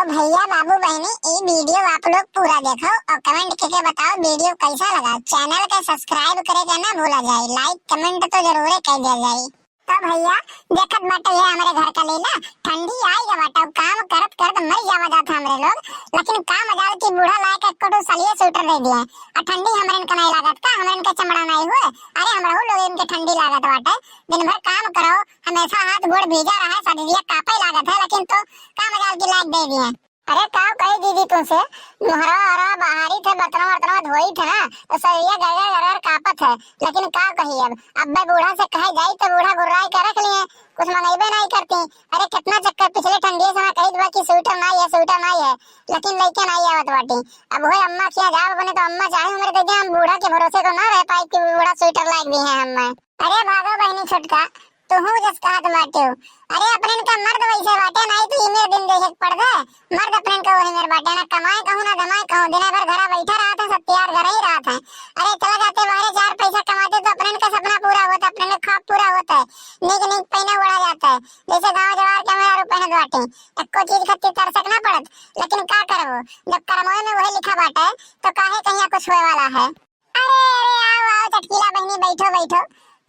भैया बाबू बहनी ये वीडियो आप लोग पूरा देखो और कमेंट करके बताओ वीडियो कैसा लगा। चैनल के सब्सक्राइब करे के ना भूला जाए, लाइक कमेंट तो जरूर कर दिया जाए। तो भैया देखत बाटे है हमारे घर का लीला, ठंडी आई गया बाटे, काम करत करत मर जावा जाता हमरे लोग, लेकिन का मजाल की बूढ़ा लाए के कोटो सलिए स्वेटर दे दिए और ठंडी हमरे इनका नहीं लागत का, हमरे इनका चमड़ा नहीं हुए। अरे हमरा लोग इनके ठंडी लागत बाटे, दिन भर काम करो हमेशा हाथ गोड़ भीजा रहा है, शरीर कापे लागत है, लेकिन तो का मजाल की लाइक दे दिए। अरे का कही दीदी तुमसे मोहरा और बाहरी थे बर्तनों बर्तनों धोई थे ना तो शरीर गड़गड़ गड़गड़ कापत है, लेकिन का कही अब मैं बूढ़ा से कहे जाई तो बूढ़ा गुर्राई कर रख लिए, कुछ मंगेबे नहीं करती। अरे कितना चक्कर पिछले ठंडी से कही दुआ की स्वेटर नहीं है स्वेटर नहीं है, लेकिन लइके नहीं आवत बाटी। अब वो अम्मा किया जाओ बने तो अम्मा चाहे हमारे दे हम बूढ़ा के भरोसे तो ना रह पाई कि बूढ़ा स्वेटर लायक भी है हम। अरे भागो बहनी छोटका तो हूँ जस कहत बाटे हो। अरे अपने इनका मर्द वैसे बाटे नहीं तो इमे दिन देखे पड़ गए, मर्द अपने इनका वही मेरे बाटे ना कमाए कहूँ ना दमाए कहूँ, दिन भर घर बैठा रहा था, सब तैयार घर ही रहा था। अरे चला जाते बाहर चार पैसा कमाते तो अपने इनका सपना पूरा होता, अपने इनका ख्वाब पूरा होता है, नीक नीक पहना उड़ा जाता है। जैसे गाँव जवार के मेरा रुपये बाटे एको चीज खातिर तरसक ना पड़त, लेकिन का करबो जब कर्मों में वही लिखा बाटे तो काहे कहीं कुछ होए वाला है। अरे अरे आओ आओ चटकीला बहनी बैठो बैठो।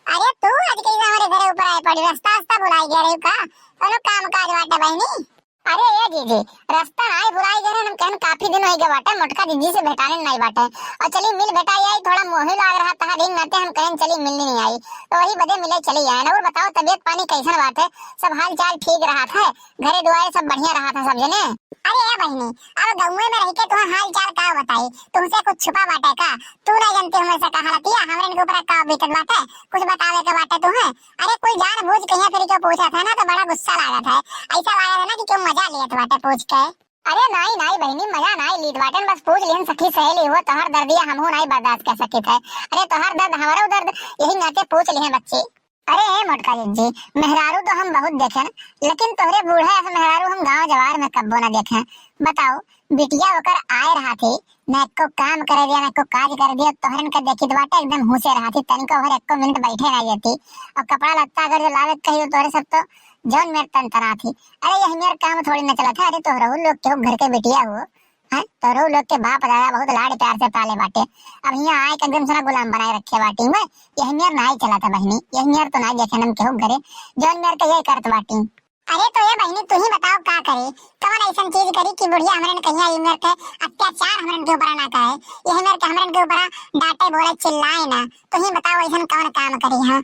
अरे तू आज कैसे हमारे घर ऊपर आए पड़ी, रास्ता रास्ता भुलाई गया रे का कोनो काम काज बाटे बहनी। अरे ये जीजी रास्ता नहीं भुलाई गए हम कहन काफी दिन हो गए बाटे, मोटका जीजी से भेटाने नहीं बाटे और चली मिल भेटाई आई, थोड़ा मोह लाग रहा था दिन नाते हम कहन चली मिलनी नहीं आई तो वही बदे मिले चली आए ना। और बताओ तबीयत पानी कैसन बात है, सब हाल चाल ठीक रहा था, घरे दुआरे सब बढ़िया रहा था सब जने। अरे ये बहनी अब गाँव में रह के तुम्हें हाल चाल का बताई, तुमसे कुछ छुपा बाटे का, तू नहीं जानती हमें से कहा रहती है हमरे इनके ऊपर का बीतत बाटे, कुछ बतावे के बाटे तुम्हें। अरे कोई जानबूझ कहीं फिर क्यों पूछा था ना तो बड़ा गुस्सा लगा था, ऐसा लगा था ना कि क्यों मजा लिया बाटे पूछ के। अरे नहीं नहीं बहनी मजा नहीं लीत बाटे, बस पूछ लिहन सखी सहेली हो तोहर दर्दिया हमहू नहीं बर्दाश्त कर सके थे। अरे तोहर दर्द हमारा दर्द यही नाते पूछ लिहे बच्चे। अरे मोटका जी मेहरारू तो हम बहुत देखे लेकिन तोहरे बूढ़ा ऐसा मेहरारू हम गांव जवार में कब्बो न देखे। बताओ बिटिया होकर आए रहा थी न एको काम कर दिया न एको काज कर दिया, तोहरन का देखी बाटे एकदम हुसे रहा थी, तनिको भर एको मिनट बैठे नहीं रहती और कपड़ा लत्ता अगर जो लावे कही तो तोहरे सब तो जौन मेरे तन तना थी। अरे यही मेरा काम थोड़ी न चला था। अरे तोहरा लोग के घर के बिटिया हो हैं, तोहरा लोग के बाप दादा बहुत लाड़ प्यार से पाले बाटे, अब यहाँ आए एकदम से गुलाम बनाए रखे बाटी में, यही मेर नहीं चला था बहनी, यही मेर तो नहीं देखे नम केहू घरे जौन मेर के यही करत बाटी। अरे तो ये बहनी तू ही बताओ का करे, कौन ऐसा चीज करी कि बुढ़िया हमरे कहिया ई मेर के अत्याचार हमरे के ऊपर ना करे, यही मेर के हमरे के ऊपर डांटे बोले चिल्लाए ना, तू ही बताओ ऐसा कौन काम करी। हाँ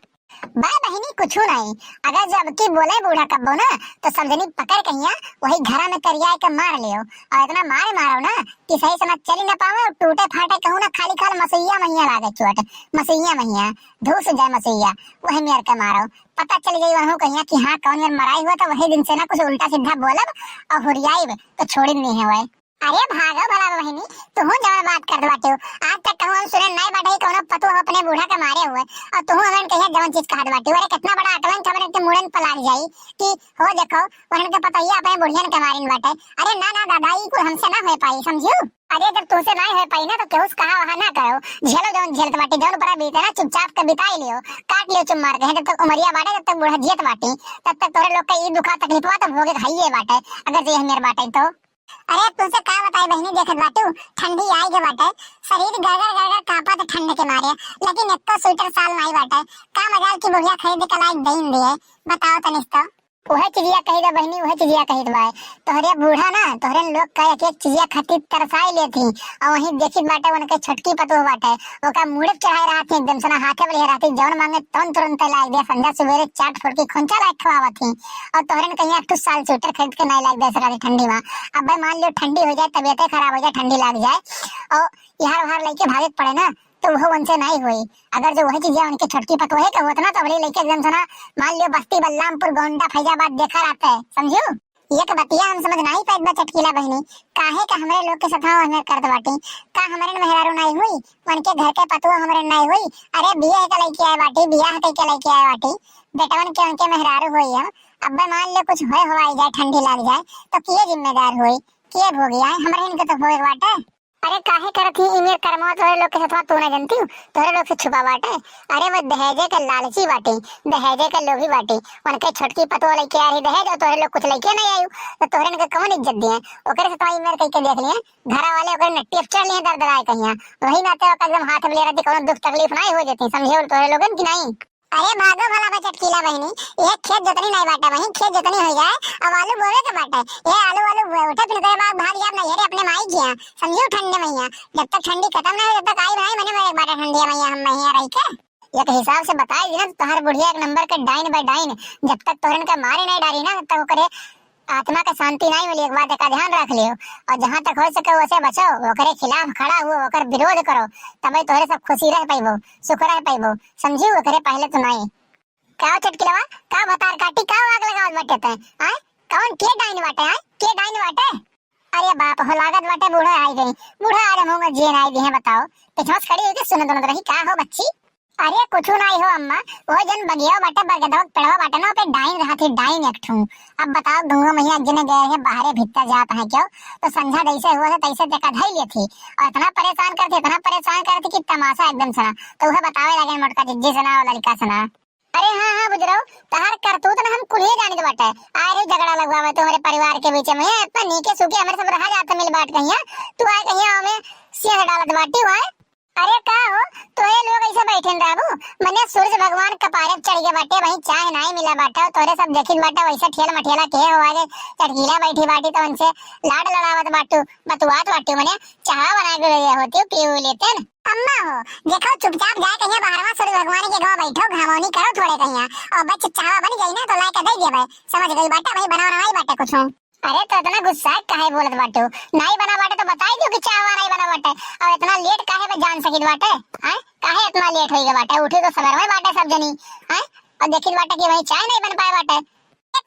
भाई बहनी कुछ नहीं, अगर जब की बोले बूढ़ा कब्बो ना तो समझनी पकड़ कहिया वही घरा में करिया के मार लियो और इतना मारो ना कि सही समझ चली ना पावे और टूटे फाटे कहूँ ना खाली खाल मसैया मैया लागे चोट, मसैया मैया धूस जाए मसैया वही मेर के मारो, पता चल जाये वहाँ कहिया कि हाँ कौन मेर मराई हुआ तो वही दिन से ना कुछ उल्टा सीधा बोलब और हुरियाई तो छोड़ी नहीं है वही। अरे भागो भला बहनी तुम जब बात कर बाटे हो, आज तक कहूँ हम सुने नहीं बाटे कोनो पतो अपने बूढ़ा के मारे हुए और तुम हमें कहिया जवन चीज कहत बाटे। अरे कितना बड़ा अकलन खबर के मुड़न पलाग जाई कि हो देखो वहन के पता ही अपने बुढ़ियन के मारिन बाटे। अरे ना ना दादा ई कोई हमसे ना हो पाई समझियो। अरे जब तुमसे नहीं हो पाई ना तो केहू कहा वहां ना करो, झेलो जवन झेलत बाटे जवन पर बीते ना चुपचाप के बिताई लियो, काट लियो चुम मार के, जब तक उमरिया बाटे जब तक बूढ़ा जियत बाटी तब तक तोरे लोग का ई दुखा तकलीफ हुआ तो भोगे खाइए बाटे अगर जे मेरे बाटे तो। अरे तुमसे का बताई बहनी देखत बाटू ठंडी आई के बाटे, शरीर गड़गड़ कांपा तो ठंड के मारे, लेकिन एको स्वेटर साल नहीं बाटे, का मजाल की बुढ़िया खरीद के लायक दईन दिए बताओ तनिष्ठा। वह चिड़िया कही दे बहनी वह चिड़िया कही दे तोहरे बूढ़ा ना तोहरे लोग का एक एक चिड़िया खातिर तरसाई लेती और वहीं देखी बाटे उनके छोटकी पतो बाटे ओका मुड़े चढ़ाई रहा थी एकदम सना हाथे वाली रहा थी जौन मांगे तौन तुरंत लाई दे, संध्या सवेरे चाट फोड़ के खोंचा लायक खवावा थी और तोहरे कहीं 8 साल स्वेटर खरीद के नहीं लायक दे सका ठंडी में। अब भाई मान लो ठंडी हो जाए तबियतें खराब हो जाए ठंडी लग जाए और यहाँ वहां लेके भागे पड़े ना तो वो उनसे नहीं हुई। अगर जो वही चीजें उनके छोटकी पतोहे का होता ना तो अगले लेके एकदम सना मान लियो बस्ती बल्लामपुर गोंडा फैजाबाद देखा रहता है समझियो। ये का बतिया हम समझ नहीं पाई बा चटकीला बहनी काहे का हमरे लोग के सथा हमें कर दबाटी का हमरे मेहरारू नहीं हुई उनके घर के पतुआ हमरे नहीं हुई। अरे बियाह का लेके आए बाटी बियाह के लेके आए बाटी बेटवन के उनके मेहरारू हुई है। अब मान लो कुछ होए हवाई जाए ठंडी लग जाए तो किए जिम्मेदार हुई किए भोगी आए हमरे इनके तो होए बाटे। अरे काहे करत ही इमेर करमवा तोरे लोग के साथवा तू ना जानती हूँ तोरे लोग से छुपा बाटे। अरे वो दहेजे के लालची बाटे, दहेजे के लोभी बाटे। उनके छोटकी पतो लेके आ रही दहेज और तोरे लोग कुछ लेके नहीं आयु तो तोरे ने कौन इज्जत दिए। ओकरे से तो इमेर कह के देख लिए घरा वाले ओकरे नट्टी अफचर लिए दर्द आए कहिया वही नाते एकदम हाथ में ले रही कोनो दुख तकलीफ नहीं हो जाती समझे तोरे लोगन की नहीं। अरे भागो भला बा चटकीला बहनी, ये खेत जोतनी नहीं बाटा वही खेत जोतनी हो जाए अब आलू बोवे के बाटा ये आलू वालू उठे फिर के बाद भाग जाब नहीं रे अपने माई किया समझो ठंडे मैया जब तक ठंडी खत्म ना हो जब तक आई भाई मैंने मेरे बाटा ठंडी मैया हम मैया रही के एक हिसाब से बताई दी ना तो तोहर बुढ़िया एक नंबर के डाइन बाय डाइन जब तक तोहरन का मारे नहीं डारी ना तब तक करे आत्मा का शांति नहीं मिली। एक बात का ध्यान रख लियो और जहाँ तक हो सके वैसे बचो ओकरे खिलाफ खड़ा हुओ ओकर विरोध करो तबे तोहरे सब खुशी रह पाइबो सुख रह पाइबो समझी ओकरे पहले तो नहीं का चटकिलवा का बतार काटी का आग लगावत बाटे तै आय कौन के डाइन बाटे आय के डाइन बाटे। अरे बाप हो लागत बाटे बूढ़ा आई गई बूढ़ा आ रहा हूं जेन आई दी है बताओ पिछवास खड़ी होके सुन दोनों रही का हो बच्ची। अरे कुछ नहीं हो अम्मा वो जन बगिया बाटे बरगदवा पेड़वा बाटे ना पे डाइन रहा थी डाइन एक ठू। अब बताओ दूंगा मैया जने गए हैं बाहरे भीतर जात है क्यों तो संझा जैसे हुआ था तैसे देखा धई ली थी और इतना परेशान करती कि तमाशा एकदम सुना तो वह बतावे लगे मोटका जिज्जी सुना और लड़का सुना। अरे हाँ बुजरो तहार करतूत ना हम कुलिए जाने दे बाटे आ रे झगड़ा लगवावे तुम्हारे परिवार के बीच में इतना नीके सूखे हमारे सब रहा जाता मिल बाट कहिया तू आए कहिया हमें सिया डालत बाटी हुआ। अरे का हो तो ये लोग ऐसे बैठे बाबू मने सूरज भगवान कपारे चढ़ गए बाटे वही चाय नहीं मिला बाटा तोरे सब देखिन बाटा वैसे ठेल मठेला के हो आगे चटकीला बैठी बाटी तो उनसे लाड लड़ावत बाटू बतुआत बाटू मने चाह बना के होती पीऊ लेते न अम्मा हो देखो चुपचाप जाए कहिया बाहरवा सूरज भगवान के घर बैठो घामोनी करो थोड़े कहिया और बच्चे चाह बन गई ना तो ला के दे देबे समझ गई बाटा वही बनाना नहीं बाटे कुछ। अरे तो इतना गुस्सा काहे बोलत बाटू नहीं बना बाटे तो बताई दो कि चाहवा नहीं बना बाटे और इतना लेट काहे पे जान सकित बाटे हैं काहे इतना लेट होई गे बाटे उठी तो सवेर में बाटे सब जनी हैं और देखित बाटे कि भाई चाय नहीं बन पाए बाटे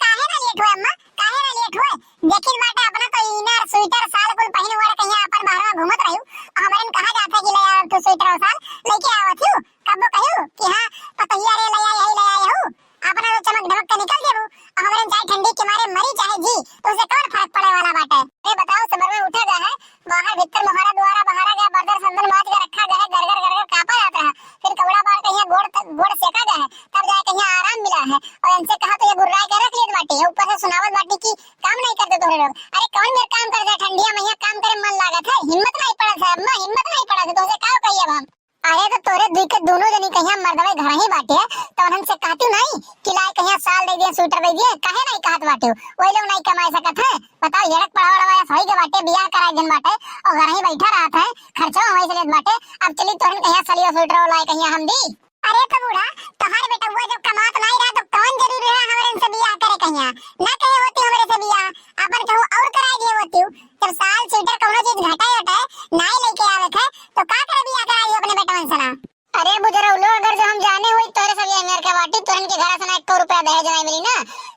काहे ना लेट होए अम्मा काहे ना लेट होए देखित बाटे अपना तो इनर स्वेटर साल कुल पहिन हुआ कहिया अपन बाहर घूमत रहू हमरन कहा जात है कि ले यार तू स्वेटर और साल लेके आवत हूं कब कहू कि हां पतहिया रे ले आई हूं अपना तो चमक धमक के निकल देबू हमरन चाहे ठंडी के मारे मरी चाहे जी तो उसे कौन फर्क पड़े वाला बाटे। ये बताओ सबर में उठा गया है बाहर भीतर मोहरा द्वारा बाहर गया बर्दर संदन माज के रखा गया है गरगर कापा जाता है फिर कवड़ा बार कहिया गोड़ सेका गया है तब जाके कहिया आराम मिला है और इनसे कहा तो ये गुर्राए के रख लेत बाटी ऊपर से सुनावत बाटी की काम नहीं करते तोरे लोग। अरे कौन मेरे काम कर दे ठंडिया मैया काम करे मन लागत है हिम्मत नहीं पड़त है अम्मा हिम्मत नहीं पड़त तो उसे का कहिए हम। अरे तो तोरे दुई के दोनों जनी कहिया मर्दवे घर ही बाटे तो उनन से कहती नहीं कि लाए कहिया साल दे दिए स्वेटर दे दिए काहे नहीं कहत बाटे वही लोग नहीं कमाई सकत है बताओ येरक पढ़ावा लवाया सही के बाटे बियाह कराए दिन बाटे और घर ही बैठा रहत है खर्चा वही से लेत बाटे अब चली तोहन कहिया सलियो स्वेटर लाए कहिया हम दी। अरे तो बूढ़ा तुम्हारे बेटा हुआ जब कमात नहीं रहा तो कौन जरूरी है हमारे इनसे बियाह करे कहिया ना कहे होती हमारे से बियाह अपन कहूं और कराई दिए होती जब साल स्वेटर कोनो चीज घटाई होता है नहीं लेके आवत है तो का करे बियाह कराई अपने बेटा मन सना। अरे बुजुर्ग लोग अगर जो हम जाने हुई तोरे सब ये अमेरिका बाटी तोरन के घर से ना 1 रुपया दहेज नहीं मिली ना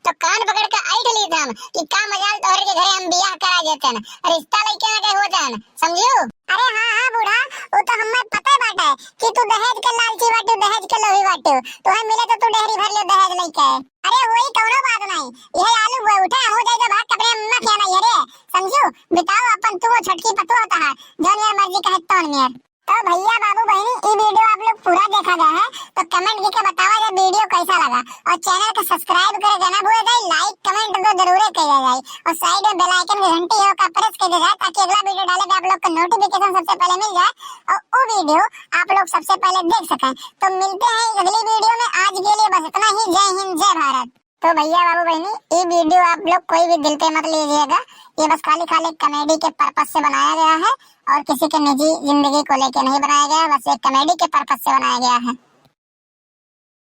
तो कान पकड़ के आइठ ली हम कि का मजाल तोहरे के घरे हम बियाह करा देते न रिश्ता लेके ना कहे होता न समझियो। अरे हां बूढ़ा वो तो हमें पता बाटे कि तू दहेज के लालची बाटी दहेज के लोभी बाटी तो हम मिले तो तू डेहरी भर ले दहेज लेके। अरे वही कौनो बात नहीं ये आलू हुए उठा हो जाए तो भाग कपड़े अम्मा क्या नहीं रे समझियो बताओ अपन तू छटकी पतो होता है जो मेरी मर्जी कहे तो मेर। तो भैया बाबू बहनी ये वीडियो आप लोग पूरा देखा गया है तो कमेंट करके बतावा ये वीडियो कैसा लगा और चैनल को सब्सक्राइब करे ना भूल जाए लाइक कमेंट तो जरूर कर जाए और साइड में बेल आइकन की घंटी है का प्रेस कर जाए ताकि अगला वीडियो डाले तो आप लोग को नोटिफिकेशन सबसे पहले मिल जाए और वो वीडियो आप लोग सबसे पहले देख सकें। तो मिलते हैं अगली वीडियो में आज के लिए बस इतना ही। जय हिंद जय भारत। तो भैया बाबू बहनी ये वीडियो आप लोग कोई भी दिल पे मत लीजिएगा ये बस खाली कॉमेडी के पर्पस से बनाया गया है और किसी के निजी जिंदगी को लेके नहीं बनाया गया बस एक कॉमेडी के पर्पस से बनाया गया है।